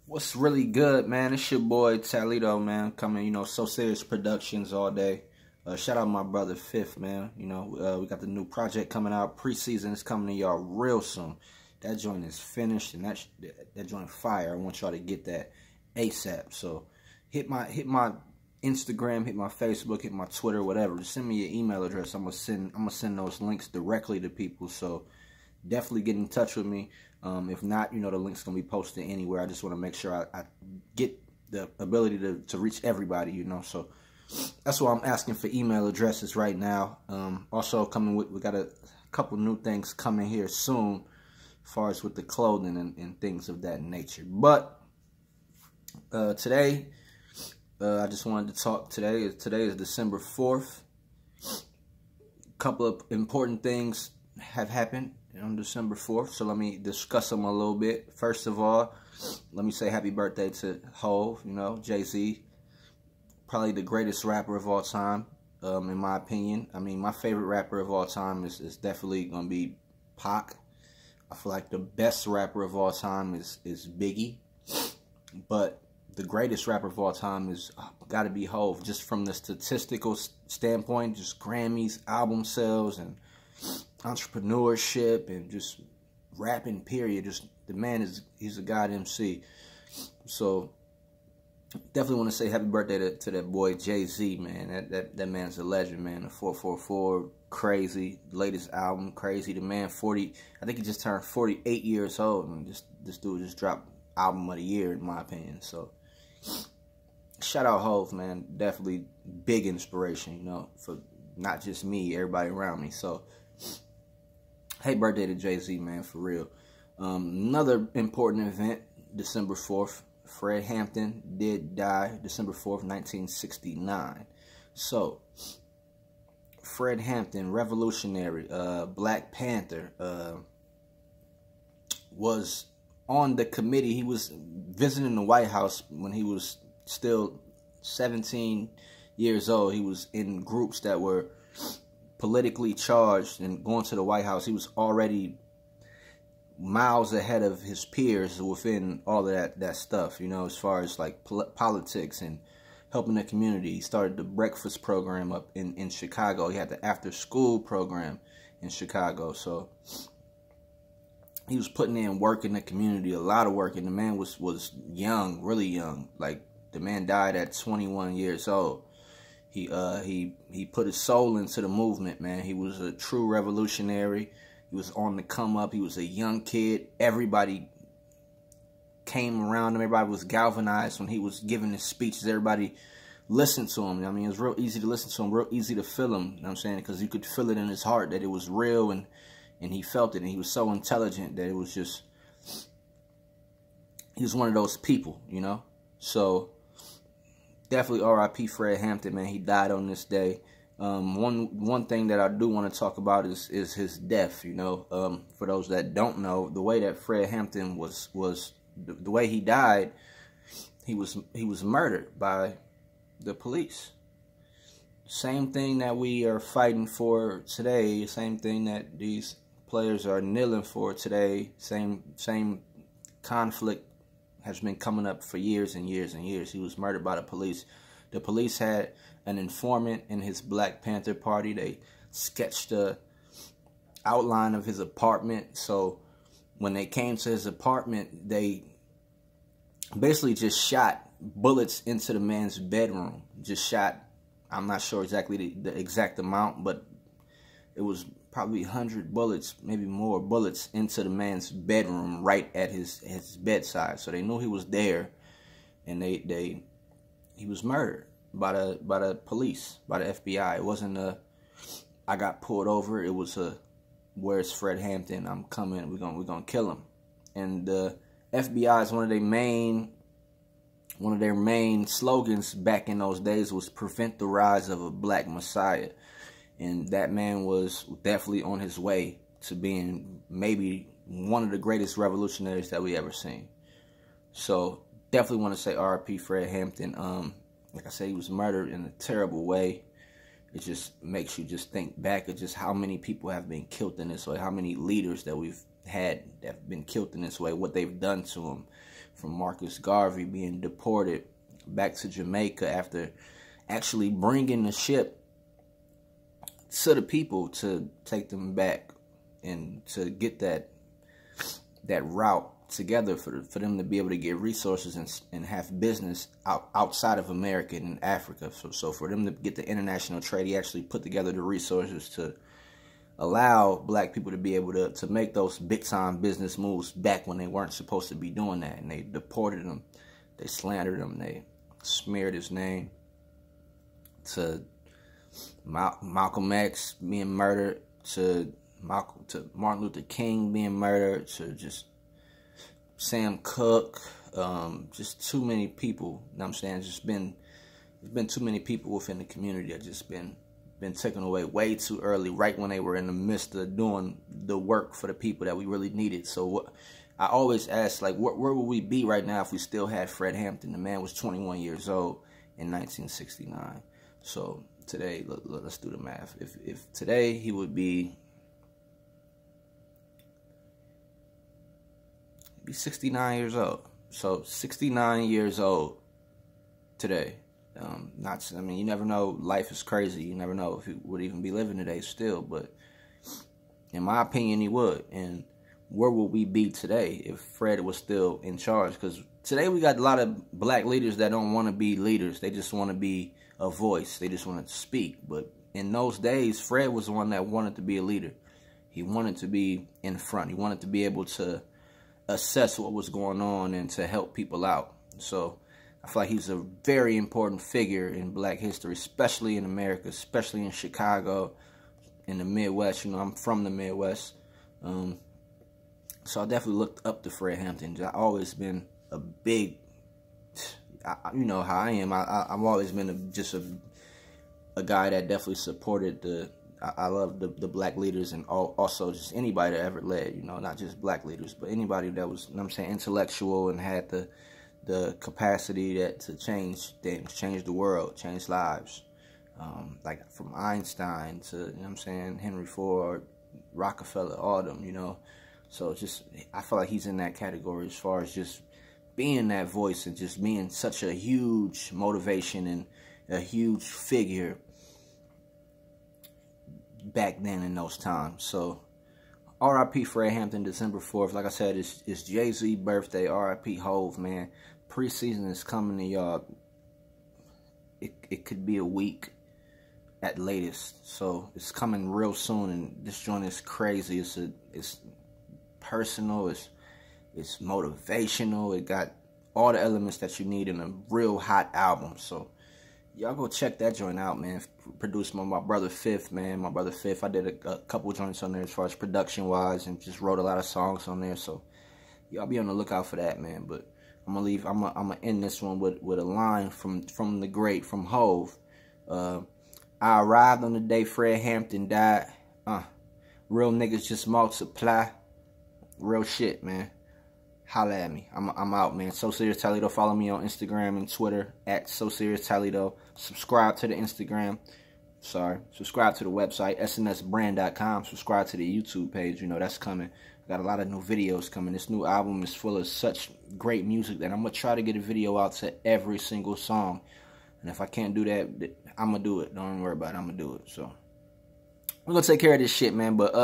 What's really good, man? It's your boy Talito, man. Coming, So Serious Productions all day. Shout out my brother Fifth, man. We got the new project coming out. Preseason is coming to y'all real soon. That joint is finished, and that joint fire. I want y'all to get that ASAP. So hit my Instagram, hit my Facebook, hit my Twitter, whatever. Just send me your email address. I'm gonna send those links directly to people. So definitely get in touch with me. If not, the link's going to be posted anywhere. I just want to make sure I get the ability to reach everybody, So that's why I'm asking for email addresses right now. Also, we got a couple new things coming here soon as far as with the clothing and things of that nature. But today, I just wanted to talk today. Today is December 4th. A couple of important things have happened on December 4th, so let me discuss them a little bit. First of all, let me say happy birthday to Hov, Jay-Z, probably the greatest rapper of all time, in my opinion. I mean, my favorite rapper of all time is definitely going to be Pac. I feel like the best rapper of all time is Biggie, but the greatest rapper of all time is got to be Hov, just from the statistical standpoint, just Grammys, album sales, and entrepreneurship, and just rapping, period. Just the man he's a god MC. So definitely want to say happy birthday to that boy Jay-Z, man. That man's a legend, man. The 444, crazy. Latest album, crazy. The man 40, I think he just turned 48 years old, and this dude just dropped album of the year, in my opinion. So shout out Hov, man. Definitely big inspiration, for not just me, everybody around me. So hey, birthday to Jay-Z, man, for real. Another important event, December 4th. Fred Hampton did die December 4th, 1969. So, Fred Hampton, revolutionary, Black Panther, was on the committee. He was visiting the White House when he was still 17 years old. He was in groups that were politically charged, and going to the White House, he was already miles ahead of his peers within all of that stuff, as far as like politics and helping the community. He started the breakfast program up in Chicago. He had the after school program in Chicago. So he was putting in work in the community, a lot of work, and the man was young, really young. Like, the man died at 21 years old. He put his soul into the movement, man. He was a true revolutionary. He was on the come up. He was a young kid. Everybody came around him. Everybody was galvanized when he was giving his speeches. Everybody listened to him. I mean, it was real easy to listen to him, real easy to feel him. You know what I'm saying? Because you could feel it in his heart that it was real, and he felt it. And he was so intelligent that it was just, he was one of those people, So definitely R.I.P. Fred Hampton, man. He died on this day. One thing that I do want to talk about is his death. For those that don't know, the way that Fred Hampton was the way he died, he was murdered by the police. Same thing that we are fighting for today. Same thing that these players are kneeling for today. Same conflict has been coming up for years and years and years. He was murdered by the police. The police had an informant in his Black Panther Party. They sketched the outline of his apartment. So when they came to his apartment, they basically just shot bullets into the man's bedroom. Just shot, I'm not sure exactly the exact amount, but it was probably 100 bullets, maybe more bullets, into the man's bedroom right at his bedside. So they knew he was there, and he was murdered by the police, by the FBI. It wasn't I got pulled over. It was where's Fred Hampton? I'm coming. We're gonna kill him. And the FBI is one of their main slogans back in those days was prevent the rise of a black messiah. And that man was definitely on his way to being maybe one of the greatest revolutionaries that we ever seen. So definitely want to say R.I.P. Fred Hampton. Like I said, he was murdered in a terrible way. It just makes you just think back of just how many people have been killed in this way, how many leaders that we've had that have been killed in this way, what they've done to them, from Marcus Garvey being deported back to Jamaica after actually bringing the ship to the people to take them back and to get that route together for them to be able to get resources and have business outside of America and Africa. So for them to get the international trade, he actually put together the resources to allow black people to be able to make those big time business moves back when they weren't supposed to be doing that. And they deported him, they slandered him, they smeared his name, to Malcolm X being murdered, to Martin Luther King being murdered, to just Sam Cooke, just too many people. You know what I'm saying? There's been too many people within the community that just been taken away way too early, right when they were in the midst of doing the work for the people that we really needed. So I always ask, like, where would we be right now if we still had Fred Hampton? The man was 21 years old in 1969. So today, let's do the math. If today he would be 69 years old. So 69 years old today. I mean, you never know. Life is crazy. You never know if he would even be living today still. But in my opinion, he would. And where would we be today if Fred was still in charge? Because today we got a lot of black leaders that don't want to be leaders. They just want to be a voice. They just want to speak. But in those days, Fred was the one that wanted to be a leader. He wanted to be in front. He wanted to be able to assess what was going on and to help people out. So I feel like he's a very important figure in black history, especially in America, especially in Chicago, in the Midwest. You know, I'm from the Midwest. So I definitely looked up to Fred Hampton. I've always been a big, you know how I am. I've always been just a guy that definitely supported I love the black leaders, and also just anybody that ever led, you know, not just black leaders, but anybody that was, you know what I'm saying, intellectual and had the capacity to change things, change the world, change lives. Like from Einstein to, you know what I'm saying, Henry Ford, Rockefeller, all of them, you know. So just, I feel like he's in that category as far as just being that voice and just being such a huge motivation and a huge figure back then in those times. So R.I.P. Fred Hampton, December 4th. Like I said, it's Jay-Z birthday. R.I.P. Hove, man. Preseason is coming to y'all. It could be a week at latest. So it's coming real soon, and this joint is crazy. It's personal, it's motivational. It got all the elements that you need in a real hot album. So y'all go check that joint out, man. Produced by my brother Fifth, man. My brother Fifth. I did a couple joints on there as far as production-wise, and just wrote a lot of songs on there. So y'all be on the lookout for that, man. But I'm gonna end this one with a line from the great, from Hove. I arrived on the day Fred Hampton died. Real niggas just multiply. Real shit, man. Holla at me. I'm out, man. So Serious Talito. Follow me on Instagram and Twitter at So Serious Talito. Subscribe to the Instagram. Subscribe to the website, snsbrand.com. Subscribe to the YouTube page. You know, that's coming. I got a lot of new videos coming. This new album is full of such great music that I'm going to try to get a video out to every single song. And if I can't do that, I'm going to do it. Don't worry about it. I'm going to do it. So we're going to take care of this shit, man. But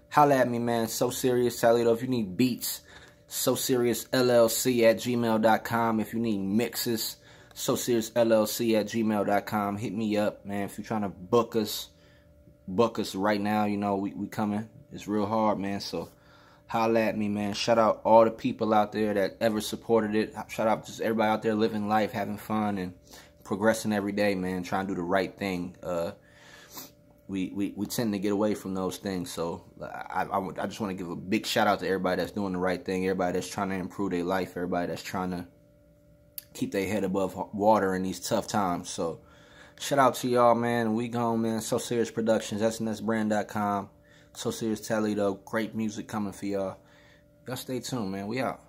holla at me, man. So Serious Talito. If you need beats, SoSeriousLLC@gmail.com. If you need mixes, SoSeriousLLC@gmail.com. Hit me up, man. If you're trying to book us right now. You know, we coming. It's real hard, man. So holla at me, man. Shout out all the people out there that ever supported it. Shout out just everybody out there living life, having fun, and progressing every day, man. Trying to do the right thing. We tend to get away from those things. So I just want to give a big shout out to everybody that's doing the right thing, everybody that's trying to improve their life, everybody that's trying to keep their head above water in these tough times. So shout out to y'all, man. We gone, man. So Serious Productions, snsbrand.com. So Serious Talito. Great music coming for y'all. Y'all stay tuned, man. We out.